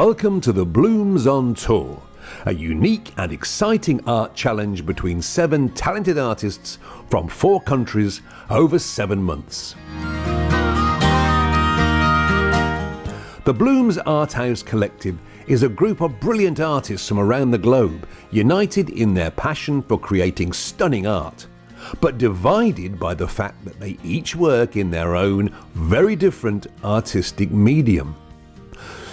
Welcome to the Bloomz on Tour, a unique and exciting art challenge between 7 talented artists from 4 countries over 7 months. The Bloomz Arthouse Collective is a group of brilliant artists from around the globe, united in their passion for creating stunning art, but divided by the fact that they each work in their own very different artistic medium.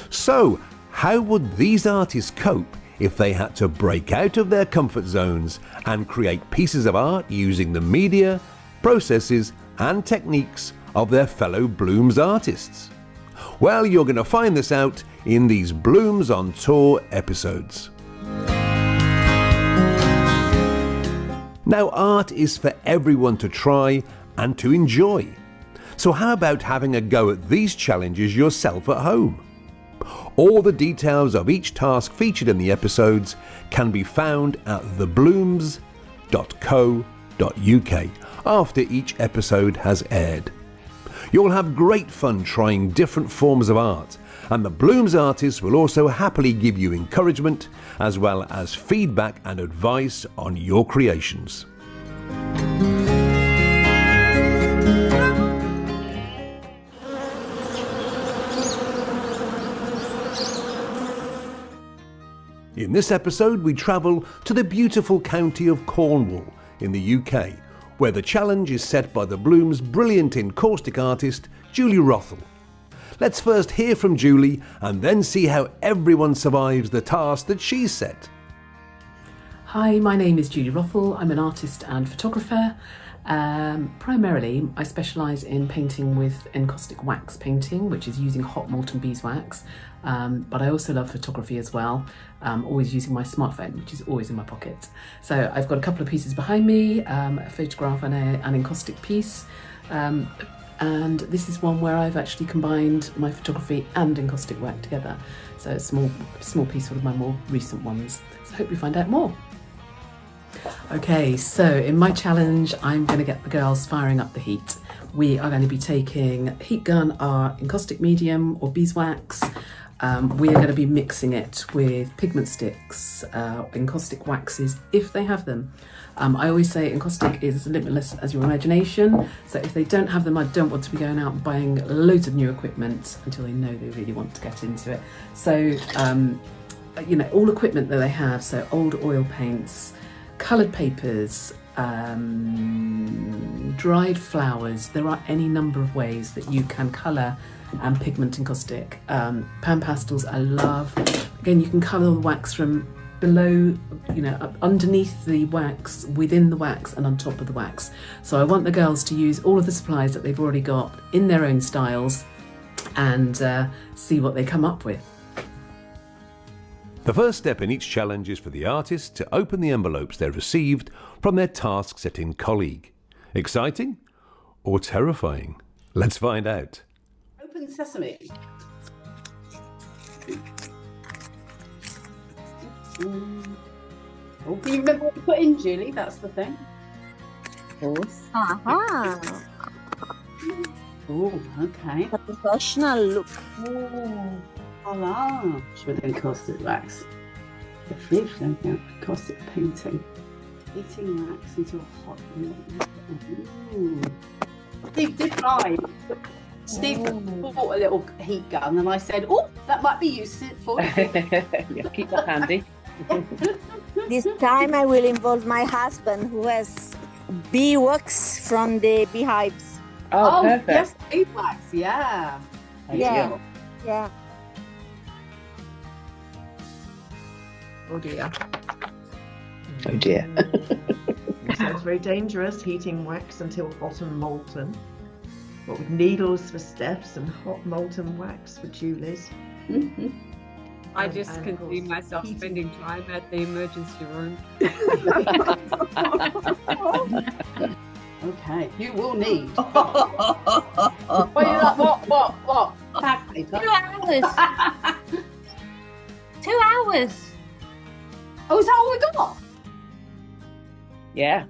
So, how would these artists cope if they had to break out of their comfort zones and create pieces of art using the media, processes and techniques of their fellow Bloomz artists? Well, you're going to find this out in these Bloomz on Tour episodes. Now, art is for everyone to try and to enjoy. So how about having a go at these challenges yourself at home? All the details of each task featured in the episodes can be found at thebloomz.co.uk after each episode has aired. You'll have great fun trying different forms of art, and the Bloomz artists will also happily give you encouragement as well as feedback and advice on your creations. In this episode, we travel to the beautiful county of Cornwall in the UK, where the challenge is set by the Bloomz brilliant encaustic artist, Julie Rothel. Let's first hear from Julie and then see how everyone survives the task that she's set. Hi, my name is Julie Rothel. I'm an artist and photographer. Primarily, I specialise in painting with encaustic wax painting, which is using hot molten beeswax. But I also love photography as well, always using my smartphone, which is always in my pocket. So I've got a couple of pieces behind me, a photograph and an encaustic piece. And this is one where I've actually combined my photography and encaustic work together. So a small piece, one of my more recent ones. So I hope you find out more. Okay, so in my challenge, I'm going to get the girls firing up the heat. We are going to be taking heat gun, our encaustic medium or beeswax. We are going to be mixing it with pigment sticks, encaustic waxes, if they have them. I always say encaustic is as limitless as your imagination. So if they don't have them, I don't want to be going out and buying loads of new equipment until they know they really want to get into it. So, all equipment that they have, so old oil paints, coloured papers, dried flowers. There are any number of ways that you can colour and pigment encaustic. Pan pastels I love. Again, you can colour the wax from below, underneath the wax, within the wax and on top of the wax. So I want the girls to use all of the supplies that they've already got in their own styles and see what they come up with. The first step in each challenge is for the artists to open the envelopes they received from their task-setting colleague. Exciting or terrifying? Let's find out. Open sesame. Oh, can you remember what you put in, Julie? That's the thing. Of course. Aha. Oh, okay. A professional look. Oh, voila. With encaustic wax. The flip encaustic painting. Heating wax into a hot Ooh. Steve did try. Steve bought a little heat gun and I said, oh, that might be useful. Yeah, keep that handy. This time I will involve my husband who has bee wax from the beehives. Oh, perfect. Yes, beeswax, yeah. Yeah. Yeah. Oh dear. Oh dear. It sounds very dangerous, heating wax until hot and molten. But with needles for Steph's and hot molten wax for Julie's. Mm-hmm. I just can see myself spending time at the emergency room. Okay, you will need. What? Tag paper. 2 hours. 2 hours. Oh, is that all we got? Yeah.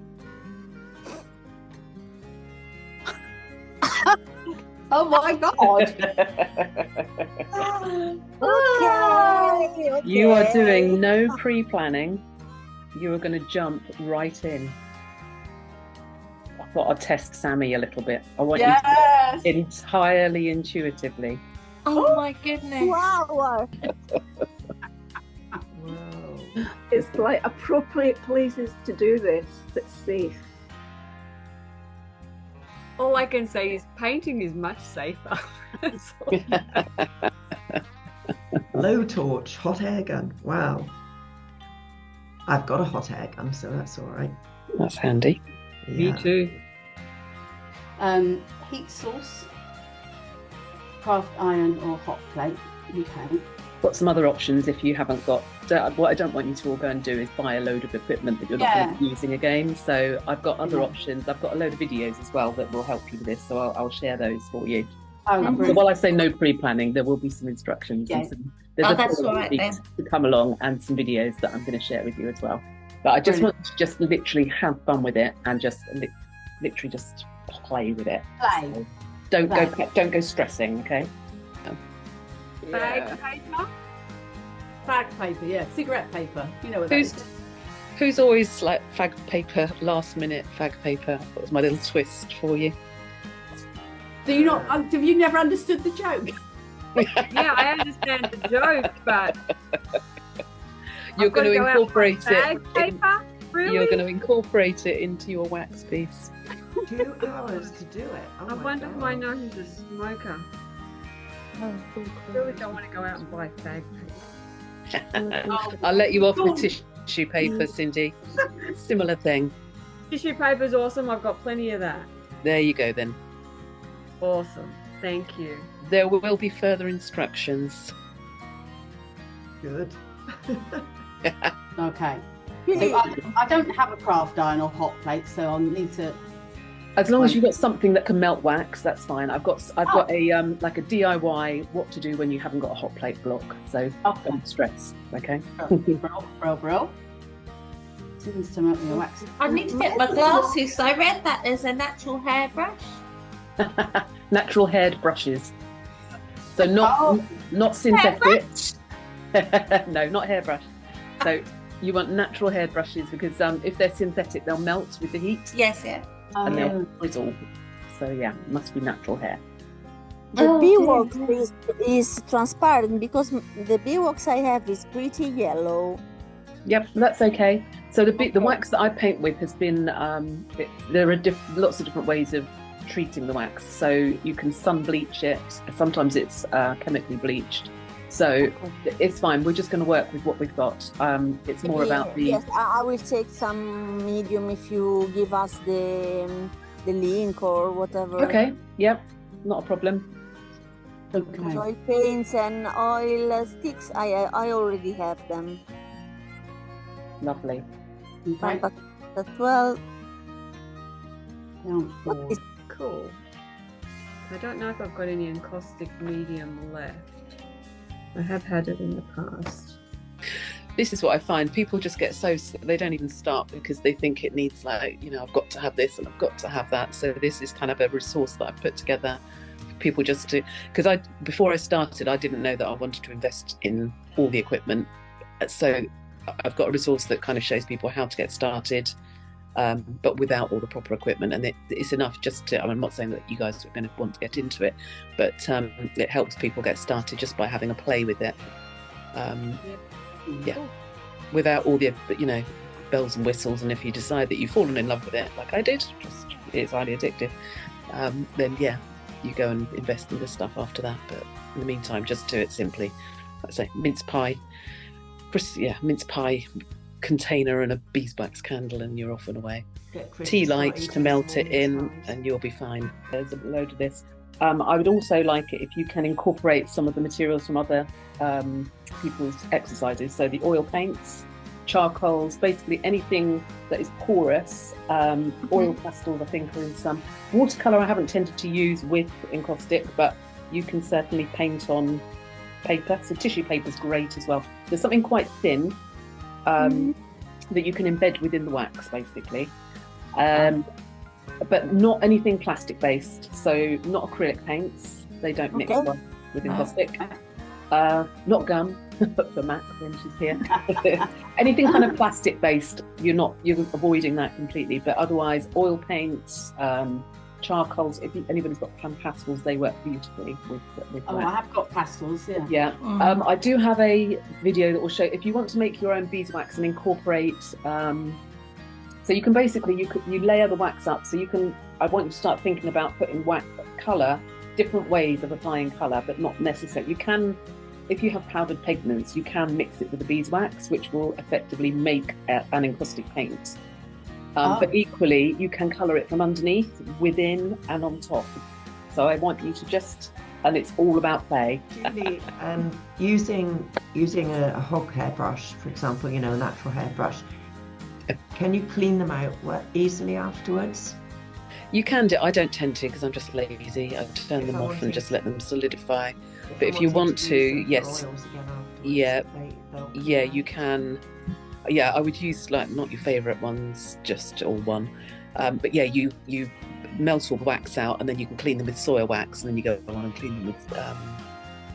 Oh my God. Okay. You are doing no pre-planning. You are going to jump right in. I thought I'd test Sammy a little bit. I want you to do it entirely intuitively. Oh my goodness. Wow. It's like appropriate places to do this. That's safe. All I can say is painting is much safer. That's all. Low torch, hot air gun. Wow. I've got a hot air gun, so that's all right. That's handy. Me too. Heat source, cast iron or hot plate. Okay. Got some other options if you haven't got. What I don't want you to all go and do is buy a load of equipment that you're not going to be using again. So I've got other options. I've got a load of videos as well that will help you with this. So I'll share those for you. So while I say no pre-planning, there will be some instructions. And there's that's all right then. To come along and some videos that I'm going to share with you as well. But I just want you to just literally have fun with it and just literally just play with it. Play. So don't go stressing, okay? Bag paper? Fag paper, yeah. Cigarette paper. You know what that is. Who's always like fag paper, last minute fag paper? That was my little twist for you. Do you not? Have you never understood the joke? Yeah, I understand the joke, but You're going to incorporate bag paper? Really? You're going to incorporate it into your wax piece. 2 hours to do it. Oh I my wonder if my God. nose is a smoker. I really don't want to go out and buy bag paper. I'll let you off with tissue paper, Cindy. Similar thing. Tissue paper's awesome. I've got plenty of that. There you go then. Awesome. Thank you. There will be further instructions. Good. Okay. So I don't have a craft iron or hot plate, so I'll need to. As long as you've got something that can melt wax, that's fine. I've got a like a DIY what to do when you haven't got a hot plate block. So don't stress, okay? Bro. Seems to melt your wax. I need to get my glasses. I read that there's a natural hairbrush. Natural haired brushes. So not synthetic. No, not hairbrush. So you want natural hair brushes because if they're synthetic, they'll melt with the heat. Yes, yeah. And they'll bristle. So yeah, it must be natural hair. The beeswax is transparent because the beeswax I have is pretty yellow. Yep, that's okay. So the wax that I paint with has been there are lots of different ways of treating the wax. So you can sun bleach it. Sometimes it's chemically bleached. So it's fine. We're just going to work with what we've got. It's more about the. Yes, I will take some medium if you give us the link or whatever. Okay. Yep. Not a problem. Okay. Oil paints and oil sticks. I already have them. Lovely. Okay. But well. Down What four. is Cool. I don't know if I've got any encaustic medium left. I have had it in the past. This is what I find. People just get they don't even start because they think it needs I've got to have this and I've got to have that. So this is kind of a resource that I've put together for people just to, because before I started, I didn't know that I wanted to invest in all the equipment. So I've got a resource that kind of shows people how to get started, but without all the proper equipment. And it's enough just to, I'm not saying that you guys are going to want to get into it, but it helps people get started just by having a play with it. Yeah, without all the bells and whistles. And if you decide that you've fallen in love with it, like I did, it's highly addictive, then yeah, you go and invest in this stuff after that. But in the meantime, just do it simply. Like I say, mince pie container and a beeswax candle, and you're off and away. Tea light to melt it in, and you'll be fine. There's a load of this. I would also like it if you can incorporate some of the materials from other people's exercises. So the oil paints, charcoals, basically anything that is porous. Oil pastels, I think, are in some. Watercolour I haven't tended to use with encaustic, but you can certainly paint on paper. So tissue paper is great as well. There's something quite thin that you can embed within the wax, basically. But not anything plastic based, so not acrylic paints, they don't mix well with encaustic. Not gum, for Mac when she's here. Anything kind of plastic based, you're avoiding that completely. But otherwise, oil paints, charcoals. If anybody's got pastels, they work beautifully with Oh, wax. I have got pastels, yeah. Yeah. I do have a video that will show if you want to make your own beeswax and incorporate. So you can basically you layer the wax up. So I want you to start thinking about putting wax colour, different ways of applying colour, but not necessarily. You can, if you have powdered pigments, you can mix it with the beeswax, which will effectively make an encaustic paint. But equally, you can colour it from underneath, within, and on top. So I want you to just, and it's all about play. Julie, using a hog hairbrush, for example, a natural hairbrush, can you clean them out easily afterwards? You can do. I don't tend to because I'm just lazy. I turn them off and just let them solidify. But if you want to, yes, yeah, you can. Yeah, I would use like not your favourite ones, just all one. But yeah, you melt all the wax out and then you can clean them with soil wax, and then you go on and clean them with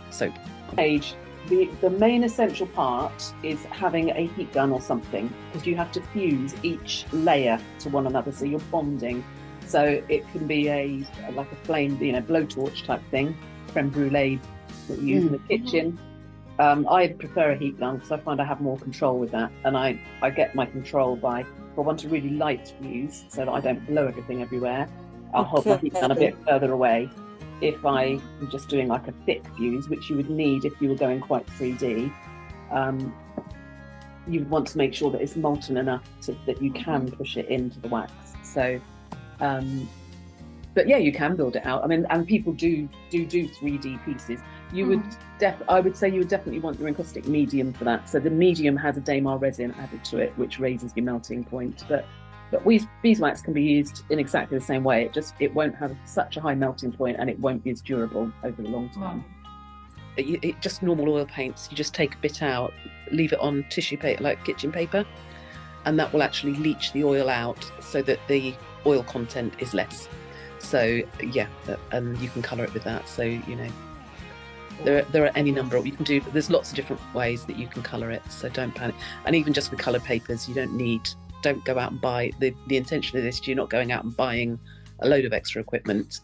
soap. The main essential part is having a heat gun or something, because you have to fuse each layer to one another, so you're bonding. So it can be like a flame, blowtorch type thing, creme brulee that you use in the kitchen. I prefer a heat gun because I find I have more control with that, and I get my control by, if I want a really light fuse so that I don't blow everything everywhere, I'll hold my heat gun a bit further away. If I am just doing like a thick fuse, which you would need if you were going quite 3D, you would want to make sure that it's molten enough that you can push it into the wax. So, but yeah, you can build it out. I mean, and people do 3D pieces. You would I would say you would definitely want your encaustic medium for that. So the medium has a Damar resin added to it, which raises your melting point. But beeswax can be used in exactly the same way. It won't have such a high melting point, and it won't be as durable over the long time. It just normal oil paints. You just take a bit out, leave it on tissue paper, like kitchen paper, and that will actually leach the oil out so that the oil content is less. So yeah, and you can colour it with that. So there are any number you can do, but there's lots of different ways that you can colour it. So don't panic. And even just with coloured papers, you don't go out and buy. The intention of this, you're not going out and buying a load of extra equipment.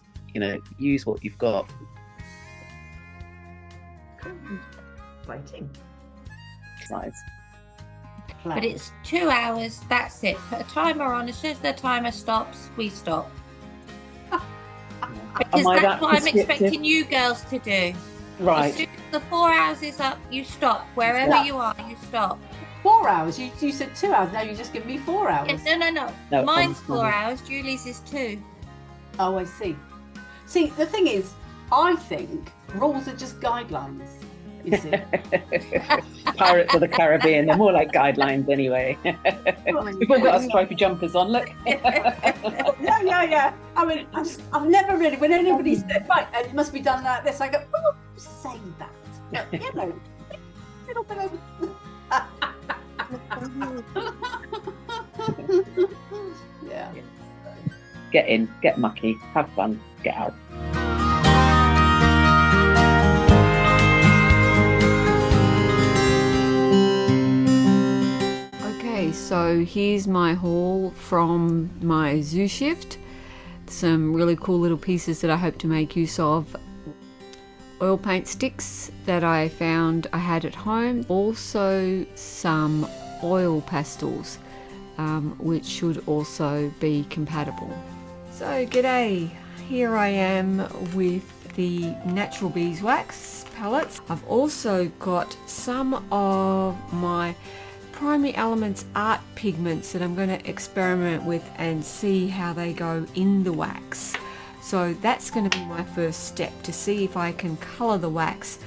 Use what you've got. Lighting. Size. But it's 2 hours, that's it. Put a timer on. As soon as the timer stops, we stop. Because that's what I'm expecting you girls to do. Right. As soon as the 4 hours is up, you stop. Wherever you are, you stop. 4 hours? You said 2 hours. Now you just give me 4 hours. No. Mine's 4 hours. Julie's is 2. Oh, I see. See, the thing is, I think rules are just guidelines. You see. Pirates of the Caribbean, they're more like guidelines anyway. We've all got our stripy jumpers on, look. Yeah. I mean, I've never really, when anybody said, right, it must be done like this, I go, well, say that. But, a little bit over. Yeah. Get in, get mucky, have fun, get out. So here's my haul from my zoo shift. Some really cool little pieces that I hope to make use of. Oil paint sticks that I found I had at home. Also some oil pastels, which should also be compatible. So g'day, here I am with the natural beeswax palettes. I've also got some of my Primary Elements art pigments that I'm going to experiment with and see how they go in the wax. So that's going to be my first step, to see if I can colour the wax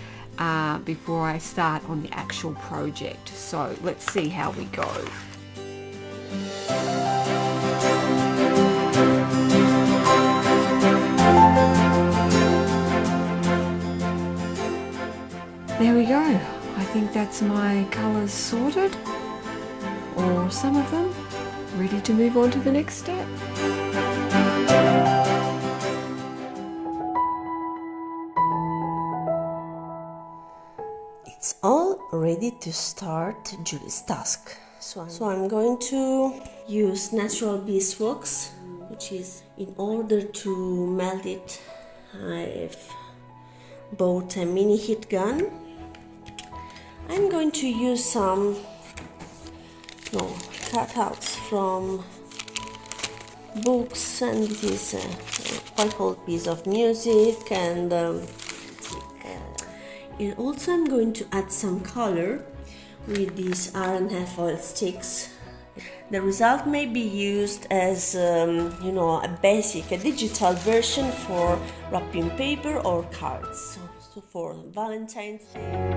before I start on the actual project. So let's see how we go. There we go. I think that's my colours sorted, or some of them, ready to move on to the next step. it's all ready to start Julie's task. So I'm going to use natural beeswax, which is, in order to melt it, I've bought a mini heat gun. I'm going to use some cutouts from books, and this is a quite old piece of music, and also I'm going to add some color with these R&F oil sticks. The result may be used as a digital version for wrapping paper or cards, so for Valentine's Day.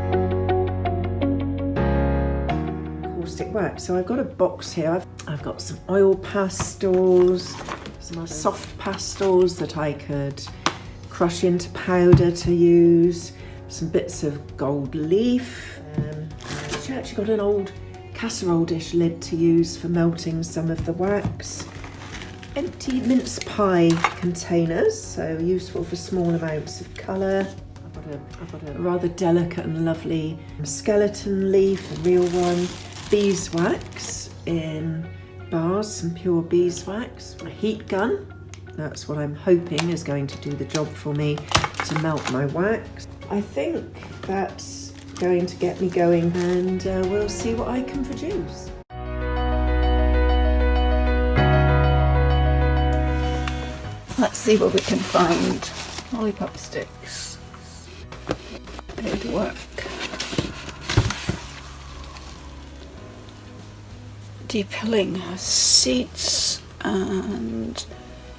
Encaustic wax. So I've got a box here. I've got some oil pastels, some soft pastels that I could crush into powder to use, some bits of gold leaf. I've actually got an old casserole dish lid to use for melting some of the wax. Empty mince pie containers, so useful for small amounts of colour. I've got a rather delicate and lovely skeleton leaf, a real one. Beeswax in bars, some pure beeswax. A heat gun, that's what I'm hoping is going to do the job for me to melt my wax. I think that's going to get me going, and we'll see what I can produce. Let's see what we can find. Lollipop sticks. It'd work. Depilling seeds and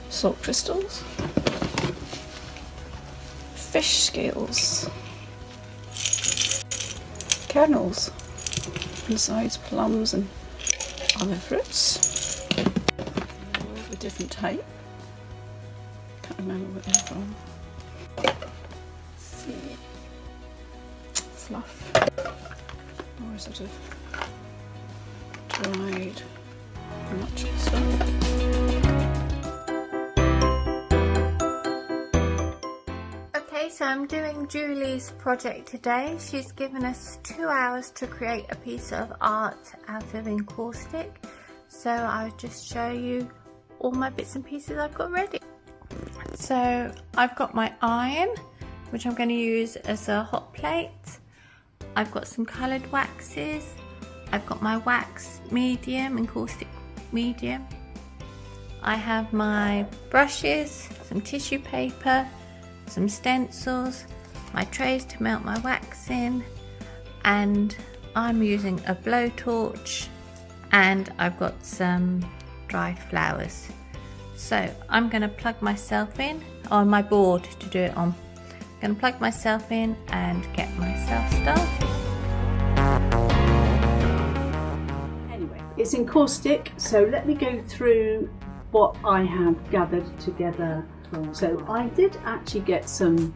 salt crystals. Fish scales. Kernels. Besides plums and other fruits. Of a different type. Can't remember what they're from. Let's see. Fluff. Or sort of dried natural stuff. Okay, so I'm doing Julie's project today. She's given us 2 hours to create a piece of art out of encaustic. So I'll just show you all my bits and pieces I've got ready. So I've got my iron, which I'm going to use as a hot plate. I've got some coloured waxes. I've got my wax medium, encaustic medium. I have my brushes, some tissue paper, some stencils, my trays to melt my wax in, and I'm using a blowtorch, and I've got some dried flowers. So I'm going to plug myself in on my board to do it on. I'm going to plug myself in and get myself started. Anyway, it's encaustic, so let me go through what I have gathered together. So I did actually get some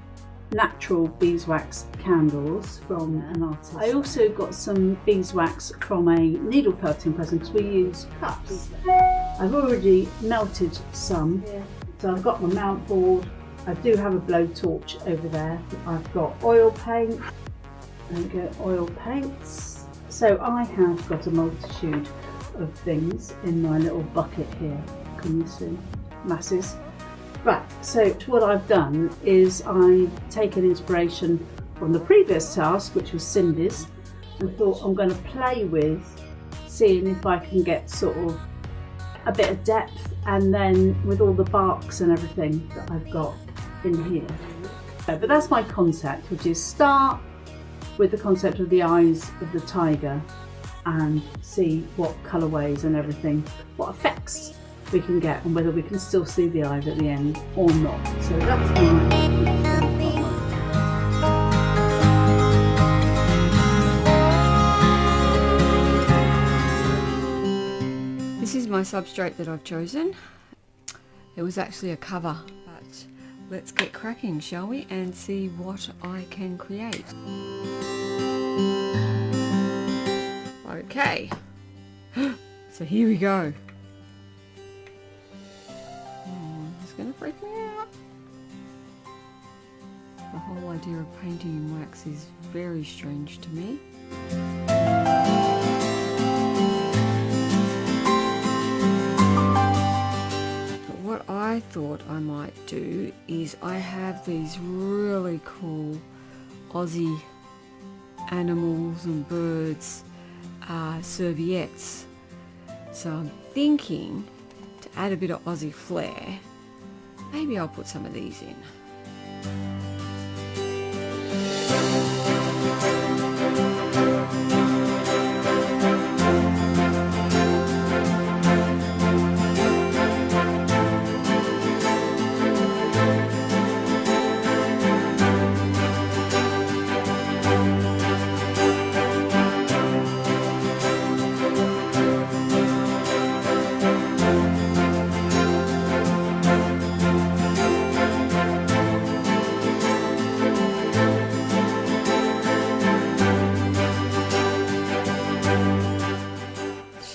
natural beeswax candles from an artist. I also got some beeswax from a needle felting present because we use cups. I've already melted some, so I've got my mount board. I do have a blowtorch over there. I've got oil paint. There we go, oil paints. So I have got a multitude of things in my little bucket here. Can you see? Masses. Right, so what I've done is I've taken inspiration from the previous task, which was Cindy's, and thought I'm going to play with seeing if I can get sort of a bit of depth, and then with all the barks and everything that I've got in here. But that's my concept, which is start with the concept of the eyes of the tiger and see what colourways and everything, what effects we can get, and whether we can still see the eyes at the end or not. So that's This is my substrate that I've chosen. It was actually a cover, but let's get cracking, shall we, and see what I can create. Okay, so here we go. Oh, it's gonna freak me out. whole idea of painting in wax is very strange to me. But what I thought I might do is I have these really cool Aussie animals and birds serviettes. So I'm thinking to add a bit of Aussie flair, maybe I'll put some of these in.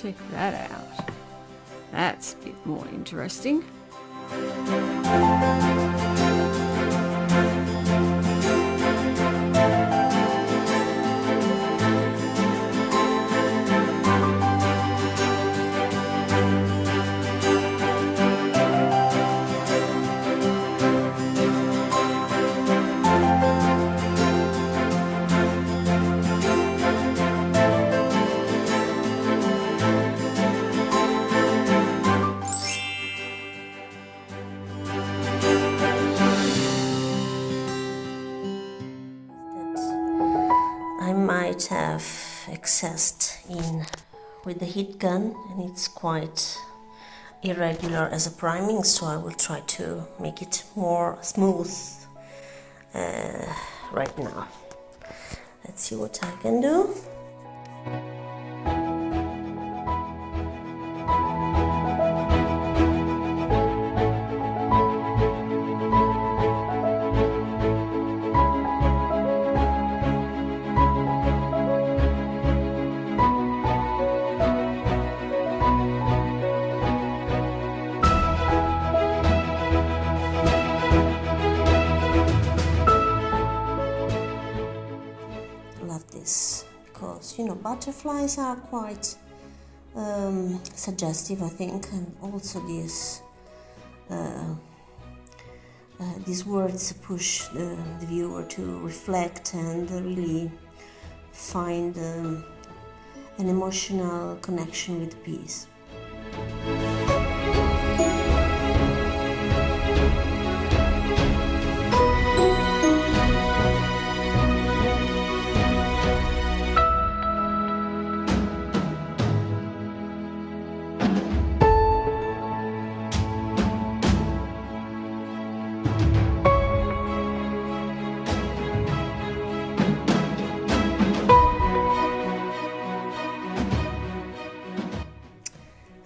Check that out. That's a bit more interesting. I might have accessed in with the heat gun, and it's quite irregular as a priming, so I will try to make it more smooth right now. Let's see what I can do. Because, you know, butterflies are quite suggestive, I think, and also these words push the viewer to reflect and really find an emotional connection with the piece.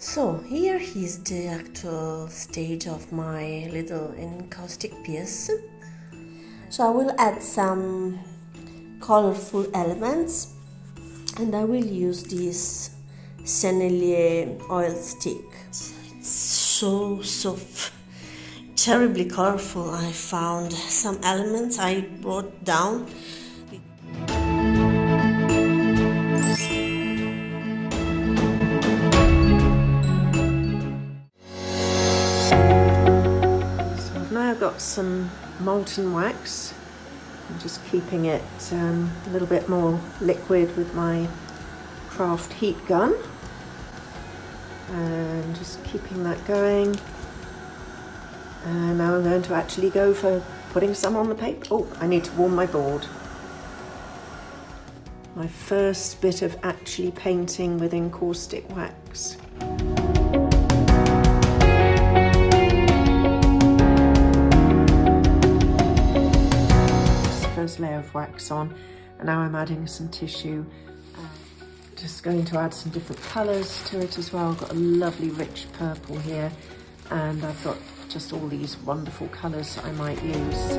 So here is the actual stage of my little encaustic piece. So I will add some colorful elements, and I will use this Sennelier oil stick. It's so terribly colorful. I found some elements I wrote down. Got some molten wax. I'm just keeping it a little bit more liquid with my craft heat gun, and just keeping that going. And now I'm going to actually go for putting some on the paper. Oh, I need to warm my board. My first bit of actually painting with encaustic wax. Layer of wax on, and now I'm adding some tissue. Just going to add some different colours to it as well. I've got a lovely rich purple here, and I've got just all these wonderful colours that I might use.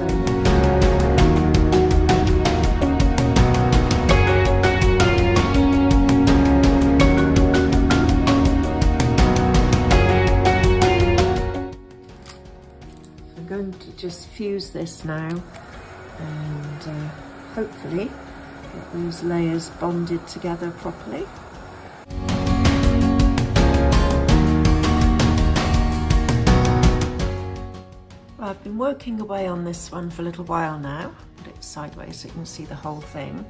I'm going to just fuse this now. and hopefully get those layers bonded together properly. Well, I've been working away on this one for a little while now. Put it sideways so you can see the whole thing,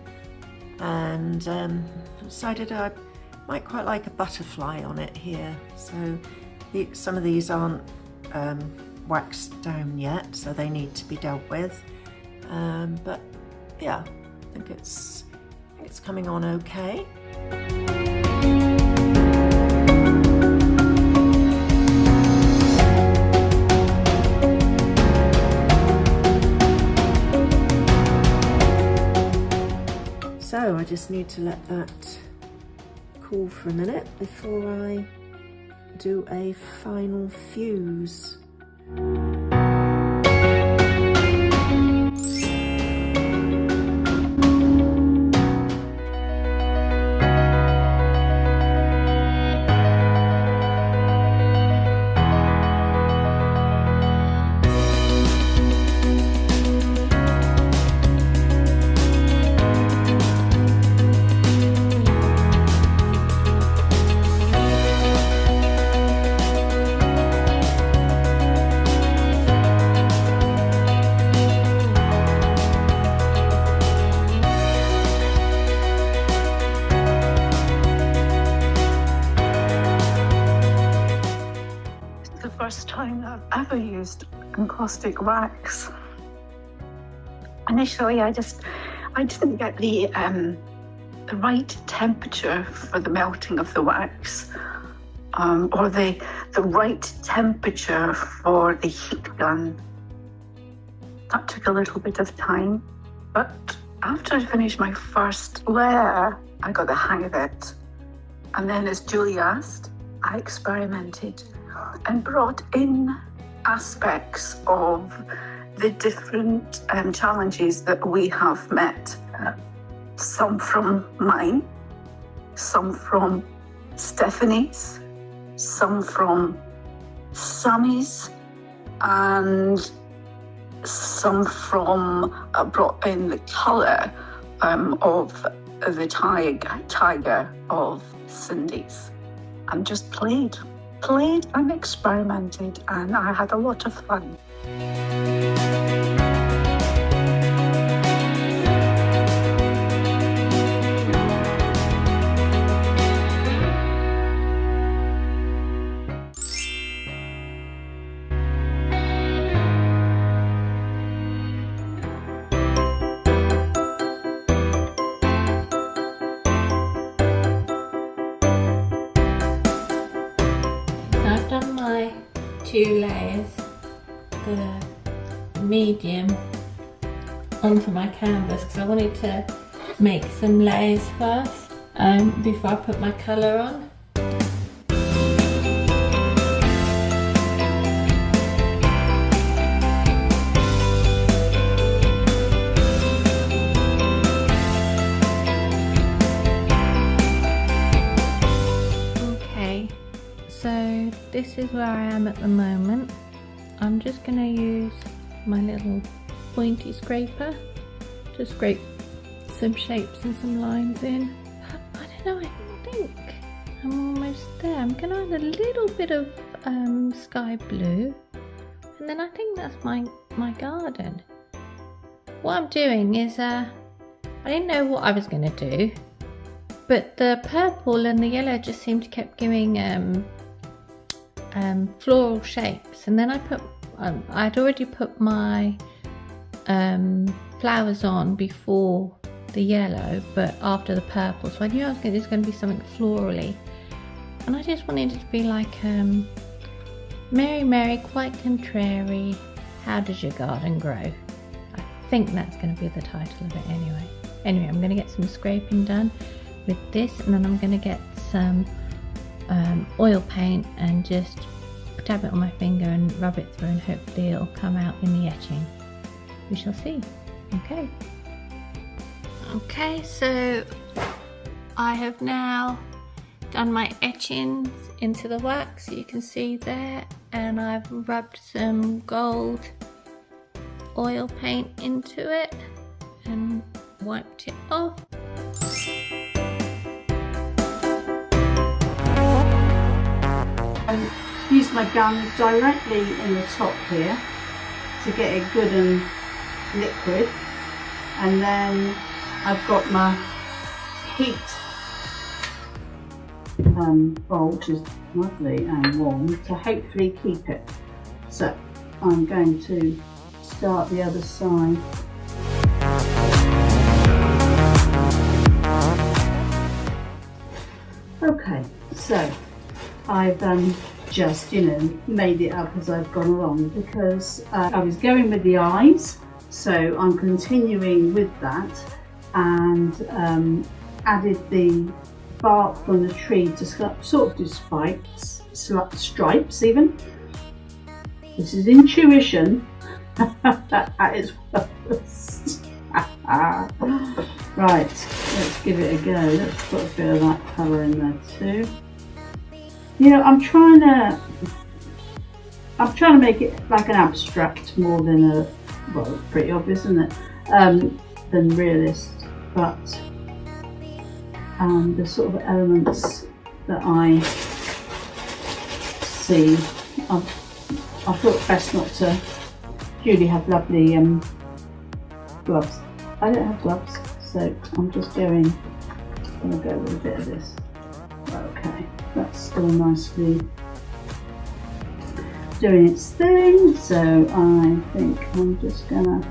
and decided I might quite like a butterfly on it here. So some of these aren't waxed down yet, so they need to be dealt with. But yeah, I think it's coming on okay. So I just need to let that cool for a minute before I do a final fuse. First time I've ever used encaustic wax. Initially, I didn't get the right temperature for the melting of the wax, or the right temperature for the heat gun. That took a little bit of time, but after I finished my first layer, I got the hang of it. And then, as Julie asked, I experimented and brought in aspects of the different challenges that we have met. Some from mine, some from Stephanie's, some from Sunny's, and some from brought in the colour of the tiger of Cindy's, and just played and experimented, and I had a lot of fun. I've done my 2 layers, the medium onto my canvas because I wanted to make some layers first before I put my colour on. So this is where I am at the moment. I'm just going to use my little pointy scraper to scrape some shapes and some lines in. I don't know, I think I'm almost there. I'm going to add a little bit of sky blue, and then I think that's my garden. What I'm doing is, I didn't know what I was going to do, but the purple and the yellow just seemed to keep giving floral shapes, and then I'd already put my flowers on before the yellow, but after the purple, so I knew there's going to be something florally, and I just wanted it to be like Mary Mary, quite contrary, how does your garden grow? I think that's going to be the title of it anyway. Anyway, I'm going to get some scraping done with this, and then I'm going to get some oil paint and just dab it on my finger and rub it through, and hopefully it'll come out in the etching. We shall see. Okay, so I have now done my etchings into the wax, you can see there, and I've rubbed some gold oil paint into it and wiped it off. I use my gun directly in the top here to get it good and liquid, and then I've got my heat bowl, which is lovely and warm, to hopefully keep it. So I'm going to start the other side. Okay, so I've just, made it up as I've gone along, because I was going with the eyes, so I'm continuing with that, and added the bark from the tree to sort of do stripes even. This is intuition at its worst. Right, let's give it a go. Let's put a bit of that colour in there too. I'm trying to make it like an abstract more than a, well, it's pretty obvious, isn't it? Than realist, but the sort of elements that I see, I thought best not to. Julie have lovely gloves. I don't have gloves, so I'm just going to go with a bit of this. Okay, that's still nicely doing its thing, so I think I'm just gonna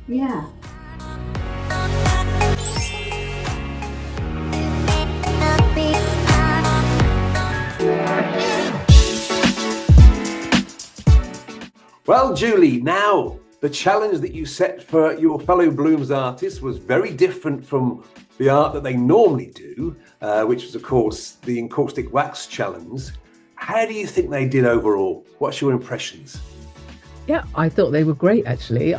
yeah. Well, Julie, now the challenge that you set for your fellow Bloomz artists was very different from the art that they normally do, which was, of course, the Encaustic Wax Challenge. How do you think they did overall? What's your impressions? Yeah, I thought they were great, actually.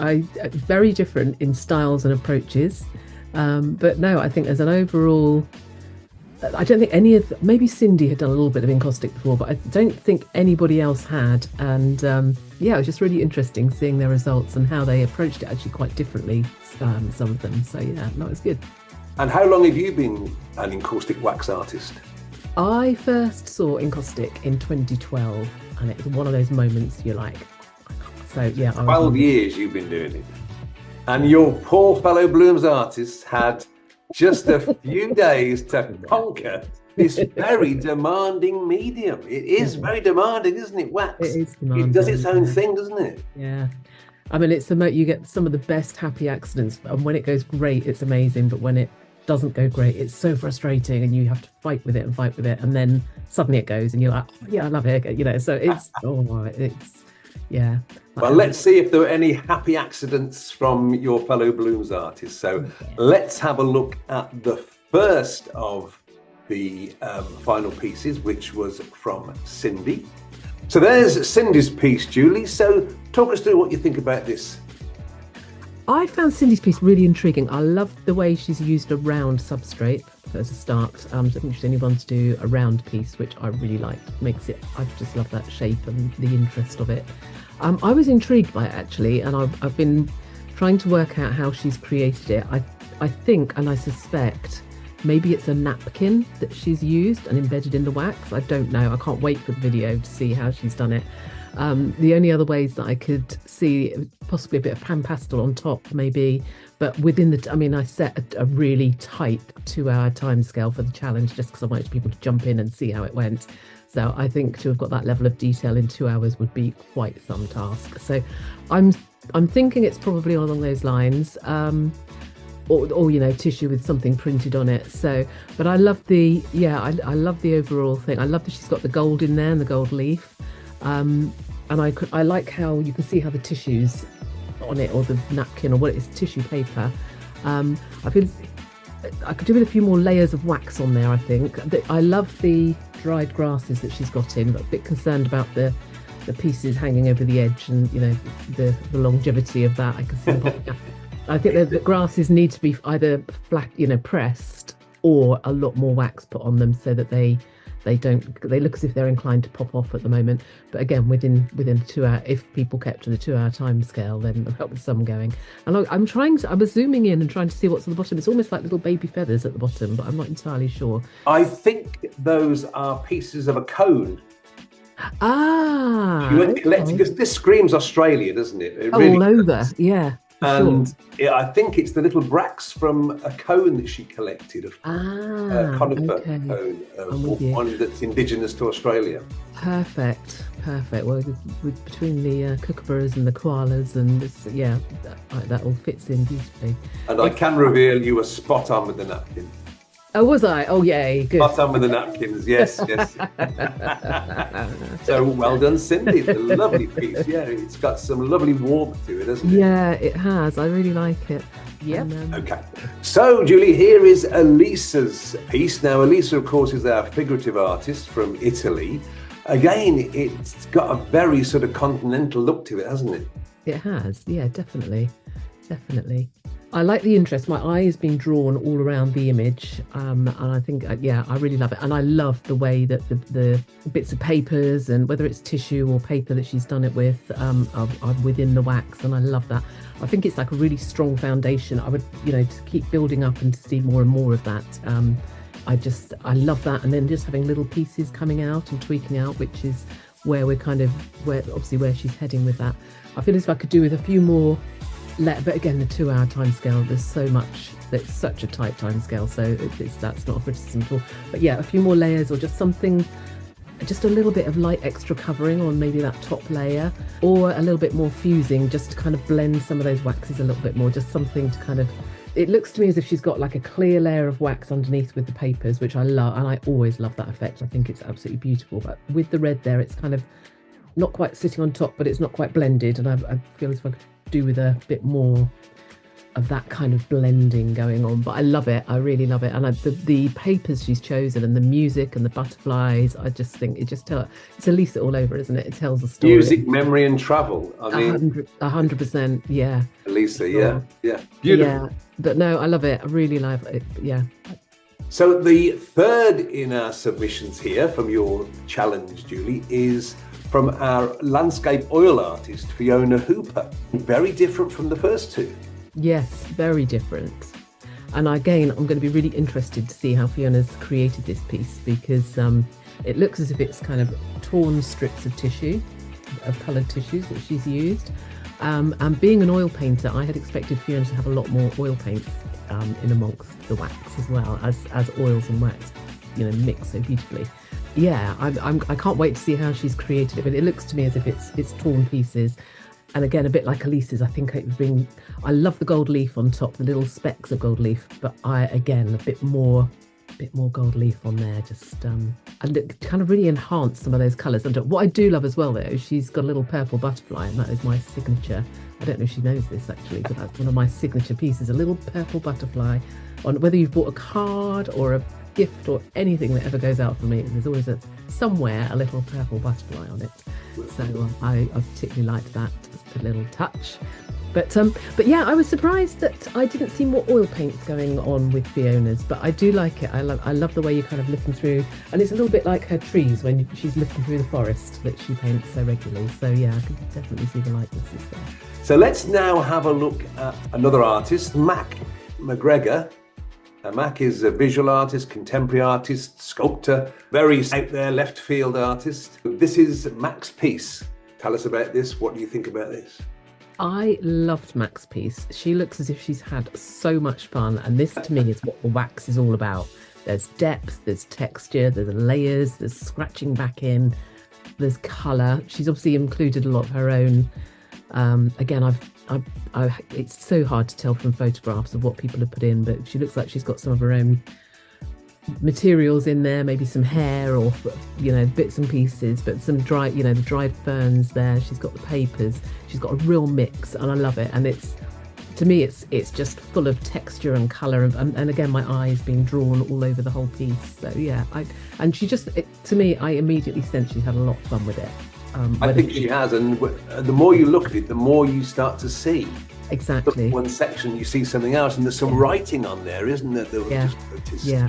Very different in styles and approaches. But no, I think as an overall, I don't think maybe Cindy had done a little bit of Encaustic before, but I don't think anybody else had. And yeah, it was just really interesting seeing their results and how they approached it actually quite differently, some of them. So yeah, no, it's good. And how long have you been an Encaustic wax artist? I first saw Encaustic in 2012, and it was one of those moments you're like, so yeah. 12 years you've been doing it. And your poor fellow Bloomz artists had just a few days to conquer this very demanding medium. It is very demanding, isn't it, wax? It is demanding. It does its own thing, doesn't it? Yeah. I mean, you get some of the best happy accidents, and when it goes great, it's amazing, but when it doesn't go great, it's so frustrating, and you have to fight with it, and then suddenly it goes, and you're like, oh, yeah, I love it, so it's, yeah. Well, let's see if there were any happy accidents from your fellow Bloomz artists. So let's have a look at the first of the final pieces, which was from Cindy. So there's Cindy's piece, Julie. So talk us through what you think about this. I found Cindy's piece really intriguing. I love the way she's used a round substrate as a start. I think she's the only one to do a round piece, which I really liked. I just love that shape and the interest of it. I was intrigued by it, actually, and I've been trying to work out how she's created it. I think, and I suspect, maybe it's a napkin that she's used and embedded in the wax. I don't know. I can't wait for the video to see how she's done it. The only other ways that I could see possibly a bit of pan pastel on top, maybe, but within I set a really tight 2-hour time scale for the challenge just because I wanted people to jump in and see how it went. So I think to have got that level of detail in 2 hours would be quite some task. So I'm thinking it's probably along those lines, or tissue with something printed on it. So, but I love I love the overall thing. I love that she's got the gold in there and the gold leaf. And I like how you can see how the tissues on it, or the napkin, or what it is, tissue paper. I feel I could do with a few more layers of wax on there, I think. I love the dried grasses that she's got in, but a bit concerned about the pieces hanging over the edge and, you know, the longevity of that. I can see them popping out. I think the grasses need to be either flat, you know, pressed, or a lot more wax put on them so that they look as if they're inclined to pop off at the moment. But again, within 2 hours, if people kept to the 2 hour time scale, then I've got some going. And I was zooming in and trying to see what's on the bottom. It's almost like little baby feathers at the bottom, but I'm not entirely sure. I think those are pieces of a cone. Ah, You went collecting, because this screams Australia, doesn't it? It all over, yeah. And I think it's the little bracts from a cone that she collected, a conifer cone, one that's indigenous to Australia. Perfect. Well, between the kookaburras and the koalas, and that all fits in beautifully. And I can reveal you were spot on with the napkin. Oh, was I? Oh, yay, good. Spot on with the napkins, yes. So well done, Cindy. It's a lovely piece. Yeah, it's got some lovely warmth to it, hasn't it? Yeah, it has. I really like it. Yeah. Okay. So, Julie, here is Elisa's piece. Now, Elisa, of course, is our figurative artist from Italy. Again, it's got a very sort of continental look to it, hasn't it? It has. Yeah, definitely. I like the interest. My eye is being drawn all around the image, and I think, I really love it. And I love the way that the bits of papers, and whether it's tissue or paper that she's done it with, are within the wax, and I love that. I think it's like a really strong foundation. I would, to keep building up and to see more and more of that. I love that, and then just having little pieces coming out and tweaking out, which is where where she's heading with that. I feel as if I could do with a few more. But again, the 2 hour time scale, there's so much, it's such a tight time scale, so that's not a criticism at all. But yeah, a few more layers, or just something, just a little bit of light extra covering on maybe that top layer, or a little bit more fusing, just to kind of blend some of those waxes a little bit more, just something to kind of, it looks to me as if she's got like a clear layer of wax underneath with the papers, which I love, and I always love that effect. I think it's absolutely beautiful. But with the red there, it's kind of not quite sitting on top, but it's not quite blended, and I feel as if I could do with a bit more of that kind of blending going on. But I love it, I really love it. And the papers she's chosen, and the music and the butterflies, I just think it's Elisa all over, isn't it? It tells a story. Music, memory and travel. I mean 100%, yeah. Elisa, sure. yeah. Beautiful. Yeah, but no, I love it, I really love it, yeah. So the third in our submissions here from your challenge, Julie, is from our landscape oil artist, Fiona Hooper. Very different from the first two. Yes, very different. And again, I'm going to be really interested to see how Fiona's created this piece, because it looks as if it's kind of torn strips of tissue, of coloured tissues that she's used. And being an oil painter, I had expected Fiona to have a lot more oil paints in amongst the wax as well, as oils and wax, mix so beautifully. Yeah, I can't wait to see how she's created it, but it looks to me as if it's torn pieces. And again, a bit like Elisa's, I think I love the gold leaf on top, the little specks of gold leaf, but a bit more gold leaf on there, just and it kind of really enhanced some of those colours. And what I do love as well, though, she's got a little purple butterfly, and that is my signature. I don't know if she knows this actually, but that's one of my signature pieces, a little purple butterfly. On whether you've bought a card or a gift or anything that ever goes out for me, there's always somewhere a little purple butterfly on it. So I particularly liked that little touch. But yeah, I was surprised that I didn't see more oil paints going on with Fiona's, but I do like it. I love the way you're kind of looking through, and it's a little bit like her trees when she's looking through the forest that she paints so regularly. So yeah, I can definitely see the likenesses there. So let's now have a look at another artist, Mac McGregor. Mac is a visual artist, contemporary artist, sculptor, very out there left field artist. This is Mac's piece. Tell us about this. What do you think about this? I loved Mac's piece. She looks as if she's had so much fun, and this to me is what the wax is all about. There's depth, there's texture, there's layers, there's scratching back in, there's colour. She's obviously included a lot of her own. Again, it's so hard to tell from photographs of what people have put in, but she looks like she's got some of her own materials in there, maybe some hair or bits and pieces, but some dried, the dried ferns there. She's got the papers. She's got a real mix, and I love it. And to me it's just full of texture and colour, and again my eye is being drawn all over the whole piece. So yeah, to me I immediately sense she's had a lot of fun with it. I think she has, and the more you look at it, the more you start to see. Exactly. Look at one section, you see something else, and there's some writing on there, isn't there? That Yeah. just noticed. Yeah.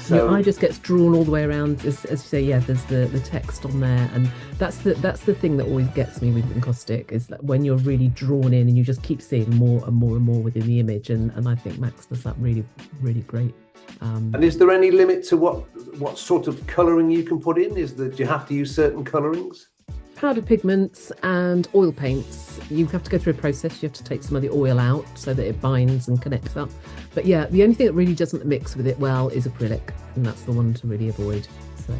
So, Your eye just gets drawn all the way around, as you say. Yeah, there's the text on there, and that's the thing that always gets me with Encaustic, is that when you're really drawn in and you just keep seeing more and more and more within the image, and I think Max does that really, really great. And is there any limit to what sort of colouring you can put in? Do you have to use certain colourings? Powdered pigments and oil paints, you have to go through a process. You have to take some of the oil out so that it binds and connects up. But yeah, the only thing that really doesn't mix with it well is acrylic, and that's the one to really avoid. So,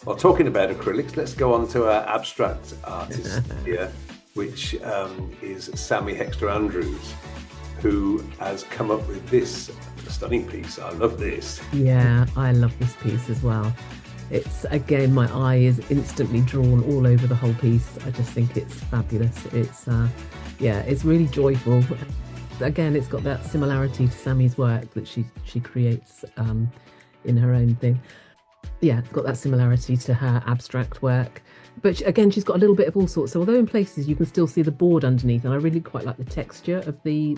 well, talking about acrylics, let's go on to our abstract artist here, which is Sammy Hexter Andrews, who has come up with this stunning piece. I love this. Yeah, I love this piece as well. It's, again, my eye is instantly drawn all over the whole piece. I just think it's fabulous. It's it's really joyful. Again, it's got that similarity to Sammy's work that she creates in her own thing. Yeah, it's got that similarity to her abstract work. But again, she's got a little bit of all sorts. So although in places you can still see the board underneath, and I really quite like the texture of the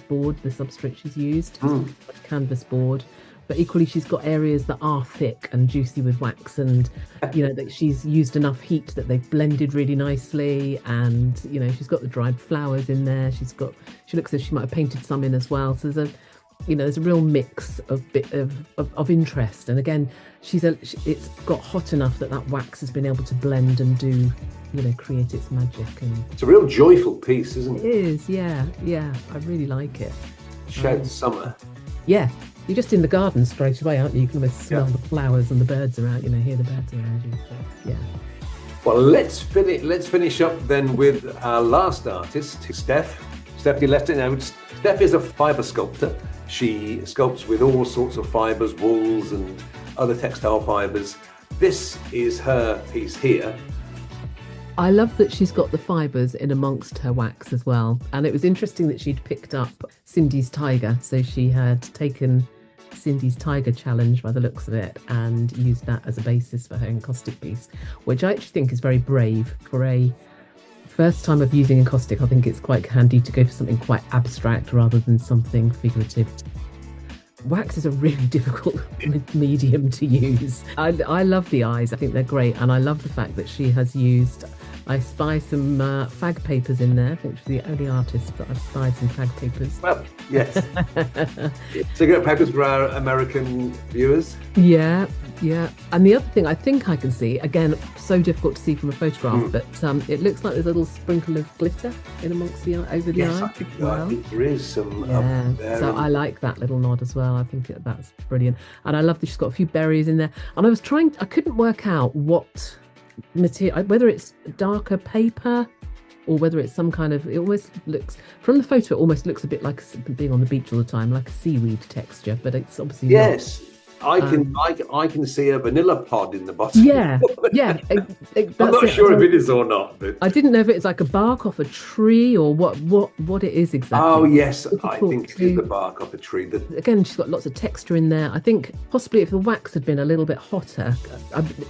board, the substrate she's used, like a canvas board. But equally, she's got areas that are thick and juicy with wax, and that she's used enough heat that they've blended really nicely. And she's got the dried flowers in there. She looks as if she might have painted some in as well. So there's a real mix of interest. And again, it's got hot enough that wax has been able to blend and do create its magic. And it's a real joyful piece, isn't it? It is, yeah. I really like it. Shouts summer. Yeah. You're just in the garden straight away, aren't you? You can almost smell the flowers and the birds around, hear the birds around you. So, yeah. Well, let's finish up then with our last artist, Steph. Steph, you left it now. Steph is a fibre sculptor. She sculpts with all sorts of fibres, wools and other textile fibres. This is her piece here. I love that she's got the fibres in amongst her wax as well. And it was interesting that she'd picked up Cindy's Tiger. So she had taken Cindy's Tiger challenge by the looks of it and used that as a basis for her Encaustic piece, which I actually think is very brave. For a first time of using Encaustic, I think it's quite handy to go for something quite abstract rather than something figurative. Wax is a really difficult medium to use. I love the eyes. I think they're great, and I love the fact that she has used, I spy some fag papers in there. I think she's the only artist that I've spied some fag papers. Well, yes. Cigarette papers for our American viewers. Yeah. And the other thing I think I can see, again, so difficult to see from a photograph, but it looks like there's a little sprinkle of glitter in amongst the over the eye. I think there is some yeah. there. So I like that little nod as well. I think that's brilliant. And I love that she's got a few berries in there. And I couldn't work out what material, whether it's darker paper or whether it's some kind of, it almost looks, from the photo, it almost looks a bit like being on the beach all the time, like a seaweed texture, but it's obviously not. I can see a vanilla pod in the bottom. Yeah. I'm not sure if it is or not. But I didn't know if it's like a bark off a tree or what it is exactly. Oh yes, I think it is the bark off a tree. Again, she's got lots of texture in there. I think possibly if the wax had been a little bit hotter,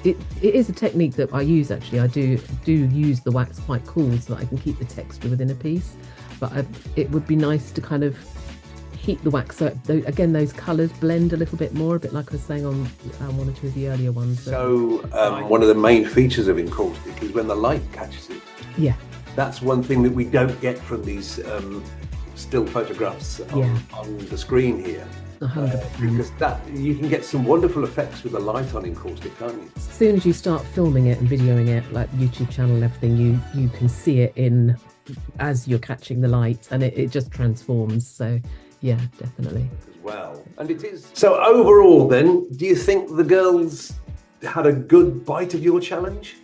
it is a technique that I use actually. I do use the wax quite cool so that I can keep the texture within a piece. But it would be nice to kind of heat the wax so again those colours blend a little bit more, a bit like I was saying on one or two of the earlier ones. So one of the main features of Encaustic is when the light catches it. Yeah, that's one thing that we don't get from these still photographs on the screen here. 100%. Because that you can get some wonderful effects with the light on Encaustic, can't you? As soon as you start filming it and videoing it, like YouTube channel and everything, you can see it in as you're catching the light, and it just transforms. So yeah, definitely. As well. And it is. So overall then, do you think the girls had a good bite of your challenge?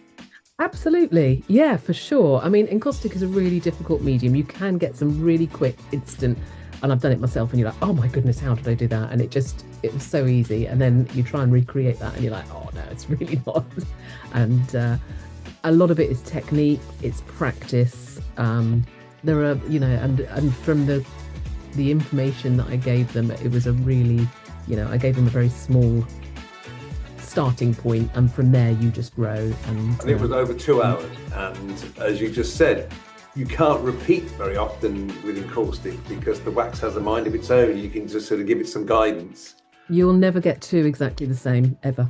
Absolutely. Yeah, for sure. I mean, Encaustic is a really difficult medium. You can get some really quick, instant, and I've done it myself, and you're like, oh my goodness, how did I do that? And it was so easy. And then you try and recreate that and you're like, oh no, it's really not. And a lot of it is technique, it's practice. there are, you know, and from the information that I gave them, it was a really, you know, I gave them a very small starting point, and from there you just grow. And it was over 2 hours, and as you just said, you can't repeat very often with Encaustic because the wax has a mind of its own. You can just sort of give it some guidance. You'll never get two exactly the same, ever.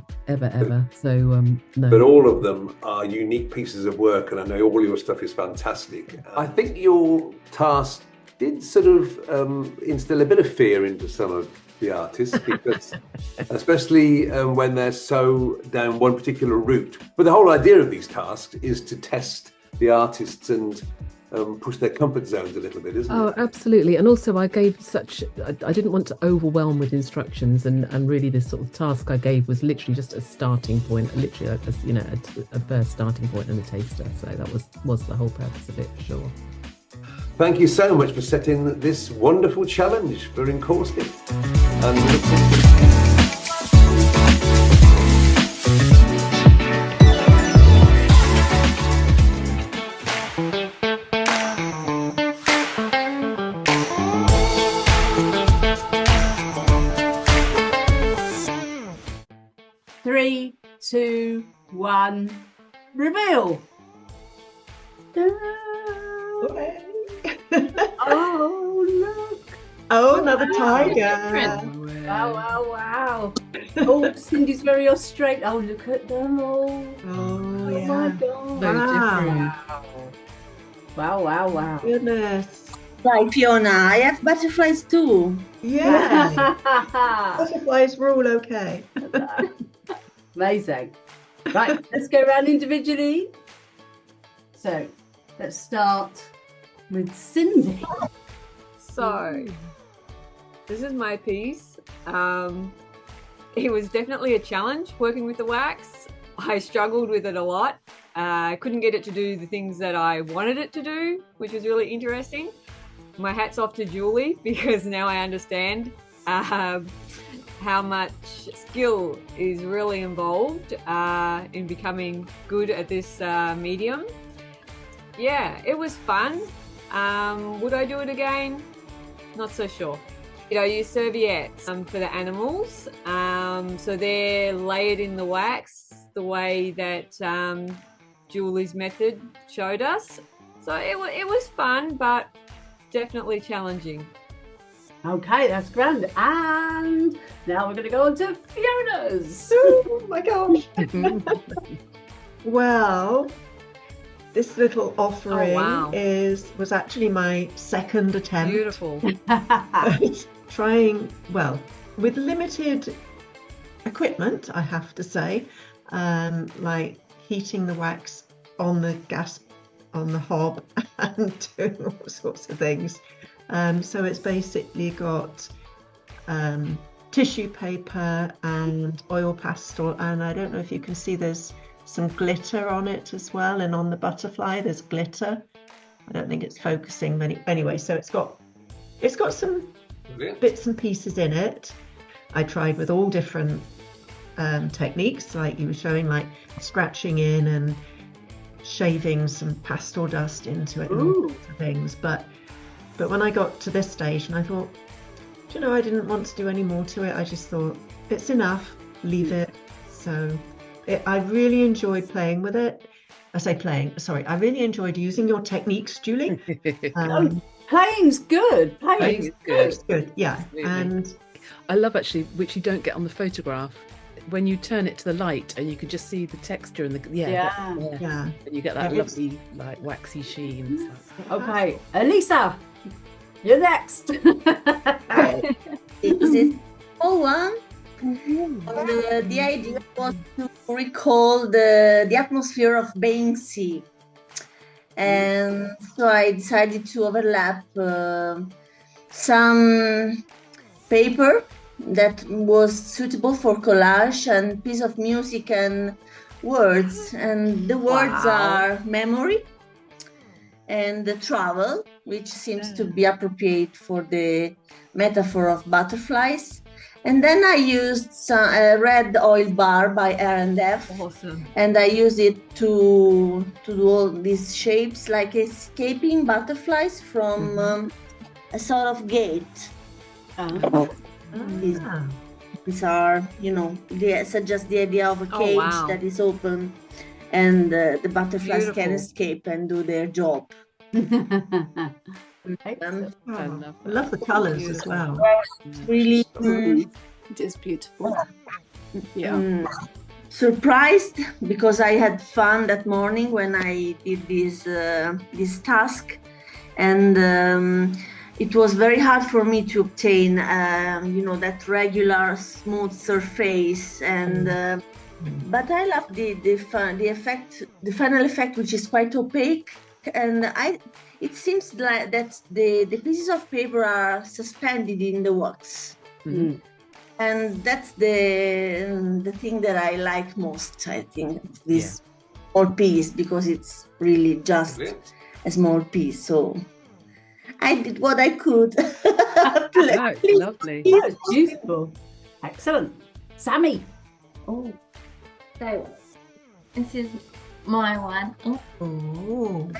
So, no. But all of them are unique pieces of work, and I know all your stuff is fantastic. I think your task did sort of instill a bit of fear into some of the artists, because especially when they're so down one particular route. But the whole idea of these tasks is to test the artists and push their comfort zones a little bit, isn't it? Oh, absolutely. And also I gave I didn't want to overwhelm with instructions, and really this sort of task I gave was literally just a starting point, literally a first starting point and a taster. So that was the whole purpose of it, for sure. Thank you so much for setting this wonderful challenge for Encaustic. Three, two, one, reveal. Oh, look. Oh, another tiger. Wow. Oh, Cindy's very Australian. Oh, look at them all. Oh, yeah. My God. Very different. Wow. Goodness. Like Fiona, I have butterflies too. Yeah. Butterflies were all okay. Amazing. Right, let's go around individually. So, let's start with Cindy. So, this is my piece. It was definitely a challenge working with the wax. I struggled with it a lot. I couldn't get it to do the things that I wanted it to do, which was really interesting. My hat's off to Julie, because now I understand how much skill is really involved in becoming good at this medium. Yeah, it was fun. Would I do it again? Not so sure. I use serviettes for the animals, so they're layered in the wax the way that Julie's method showed us. So it was fun, but definitely challenging. Okay, that's grand. And now we're going to go on to Fiona's. Oh my gosh. Well, this little offering was actually my second attempt. Beautiful. Trying, well, with limited equipment, I have to say, like heating the wax on the gas, on the hob, and doing all sorts of things. So it's basically got tissue paper and oil pastel, and I don't know if you can see there's some glitter on it as well, and on the butterfly there's glitter. I don't think it's focusing, but anyway, so it's got some bits and pieces in it. I tried with all different techniques, like you were showing, like scratching in and shaving some pastel dust into it and all sorts of things. But when I got to this stage, and I thought, do you know, I didn't want to do any more to it. I just thought it's enough, leave it. So I really enjoyed playing with it. I really enjoyed using your techniques, Julie. Playing's good. Playing's good. Yeah. Absolutely. And I love, actually, which you don't get on the photograph, when you turn it to the light and you can just see the texture and the and you get that lovely like waxy sheen. Okay, Elisa, you're next. Is it one? The idea was to recall the atmosphere of Banksy, and so I decided to overlap some paper that was suitable for collage and piece of music and words, and the words are memory and the travel, which seems to be appropriate for the metaphor of butterflies, And then I used some red oil bar by R&F. Awesome. And I used it to do all these shapes like escaping butterflies from a sort of gate. These are, you know, they suggest the idea of a cage that is open and the butterflies can escape and do their job. I love the colours as well. Really, it is beautiful. Surprised because I had fun that morning when I did this task, and it was very hard for me to obtain, you know, that regular smooth surface, and but I love the final effect, which is quite opaque, and it seems like that the pieces of paper are suspended in the wax. And that's the thing that I like most, I think, this small piece, because it's really just a small piece. So I did what I could. Lovely. Yeah, it's beautiful. Excellent. Sammy. Oh, so this is my one. Oh.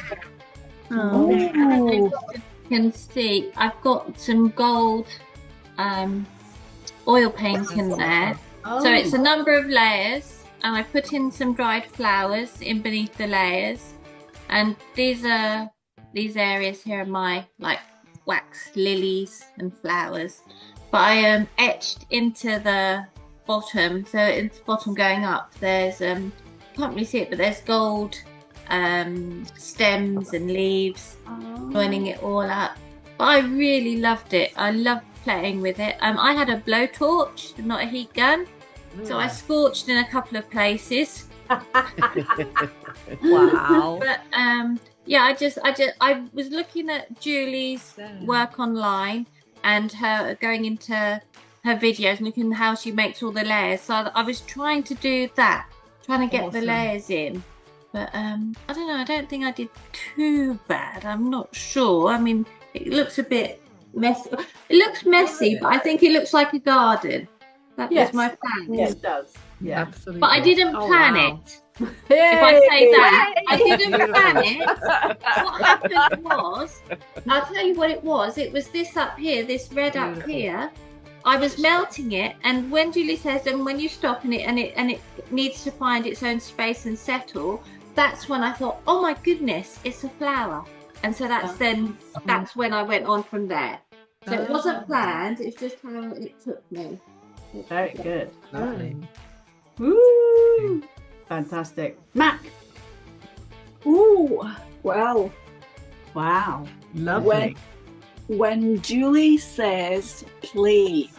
I don't know if you can see, I've got some gold oil paint in there. So it's a number of layers, and I put in some dried flowers in beneath the layers, and these areas here are my like wax lilies and flowers, but I etched into the bottom, so it's bottom going up, there's can't really see it, but there's gold stems and leaves joining it all up. But I really loved it. I loved playing with it. I had a blowtorch, not a heat gun, so I scorched in a couple of places. Wow. But yeah, I was looking at Julie's work online and her going into her videos, looking at how she makes all the layers. So I was trying to do that, trying to get the layers in. But I don't know, I don't think I did too bad. I'm not sure. I mean, it looks a bit messy. It looks messy, but I think it looks like a garden. That was my plan. Yes, it does. Yeah, absolutely. But I didn't plan it. If I say that, I didn't plan it. What happened was, I'll tell you what it was. It was this up here, this red up here. I was melting it, and when Julie says, and when you stop and it needs to find its own space and settle, that's when I thought, oh my goodness, it's a flower. And so that's when I went on from there. So it wasn't planned, it's just how it took me. Very good. Lovely. Woo! Fantastic. Mac. Ooh, wow. Wow. Lovely. When Julie says play,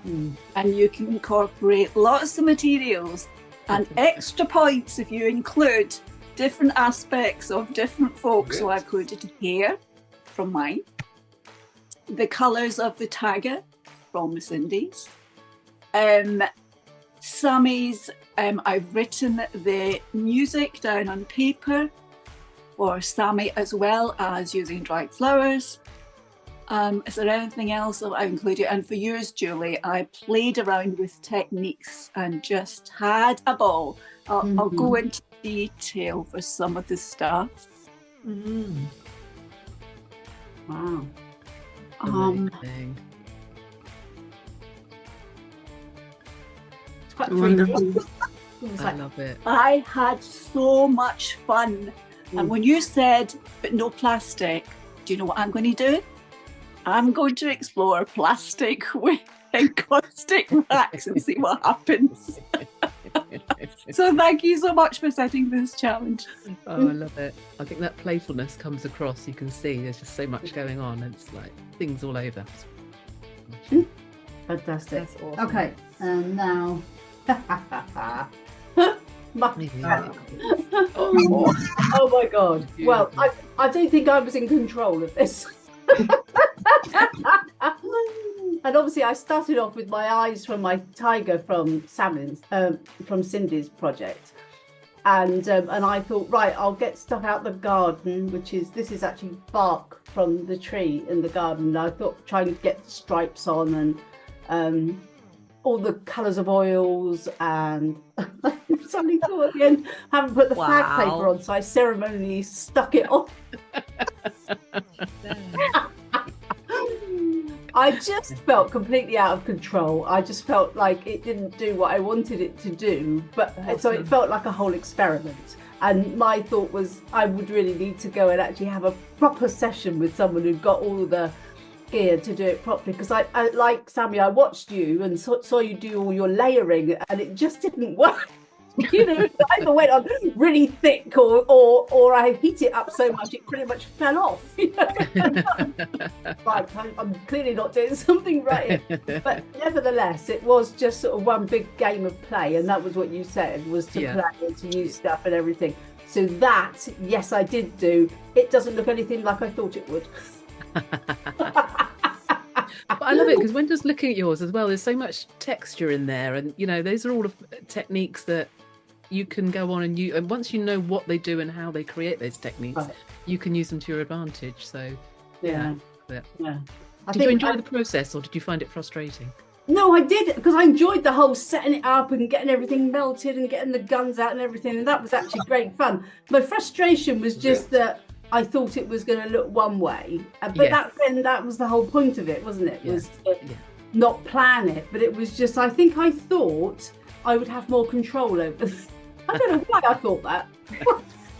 and you can incorporate lots of materials and extra points if you include different aspects of different folks. So I included hair from mine, the colours of the tagger from Cindy's, Sammy's, I've written the music down on paper for Sammy, as well as using dried flowers. Is there anything else that I've included? And for yours, Julie, I played around with techniques and just had a ball. I'll go into detail for some of the stuff. Wow. It's quite wonderful. I love it. I had so much fun. And when you said, but no plastic, do you know what I'm going to do? I'm going to explore plastic with encaustic wax and see what happens. So thank you so much for setting this challenge. Oh, I love it. I think that playfulness comes across. You can see there's just so much going on. And it's like things all over. Fantastic. That's awesome. Okay, and now. Oh my God. Well, I don't think I was in control of this. And obviously I started off with my eyes from my tiger from Cindy's project, and I thought, right, I'll get stuff out the garden, this is actually bark from the tree in the garden. And I thought, trying to get the stripes on, and all the colours of oils, and somebody thought at the end, haven't put the flag paper on, so I ceremonially stuck it on. I just felt completely out of control. I just felt like it didn't do what I wanted it to do, but so it felt like a whole experiment. And my thought was I would really need to go and actually have a proper session with someone who got all the gear to do it properly, because I like Sammy, I watched you and saw you do all your layering, and it just didn't work. You know, I either went on really thick or I heat it up so much it pretty much fell off. You know? Right, I'm clearly not doing something right here. But nevertheless, it was just sort of one big game of play, and that was what you said, was to play and to use stuff and everything. So that, yes, I did do. It doesn't look anything like I thought it would. But I love it because when just looking at yours as well, there's so much texture in there, and you know, those are all the techniques that you can go on and once you know what they do and how they create those techniques, you can use them to your advantage. So yeah. Did you enjoy the process, or did you find it frustrating? No, I did, because I enjoyed the whole setting it up and getting everything melted and getting the guns out and everything, and that was actually great fun. My frustration was just that I thought it was going to look one way, but that was the whole point of it, wasn't it? Was to not plan it, but it was just, I thought I would have more control over. I don't know why I thought that.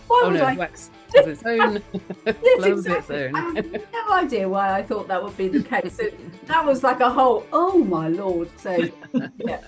Why was I? Wax has its own. Loves exactly. its own. I have no idea why I thought that would be the case. So that was like a whole, oh my lord. So yeah.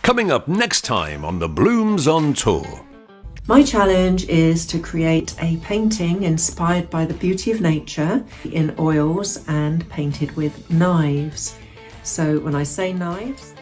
Coming up next time on the Bloomz on Tour. My challenge is to create a painting inspired by the beauty of nature in oils and painted with knives. So when I say knives,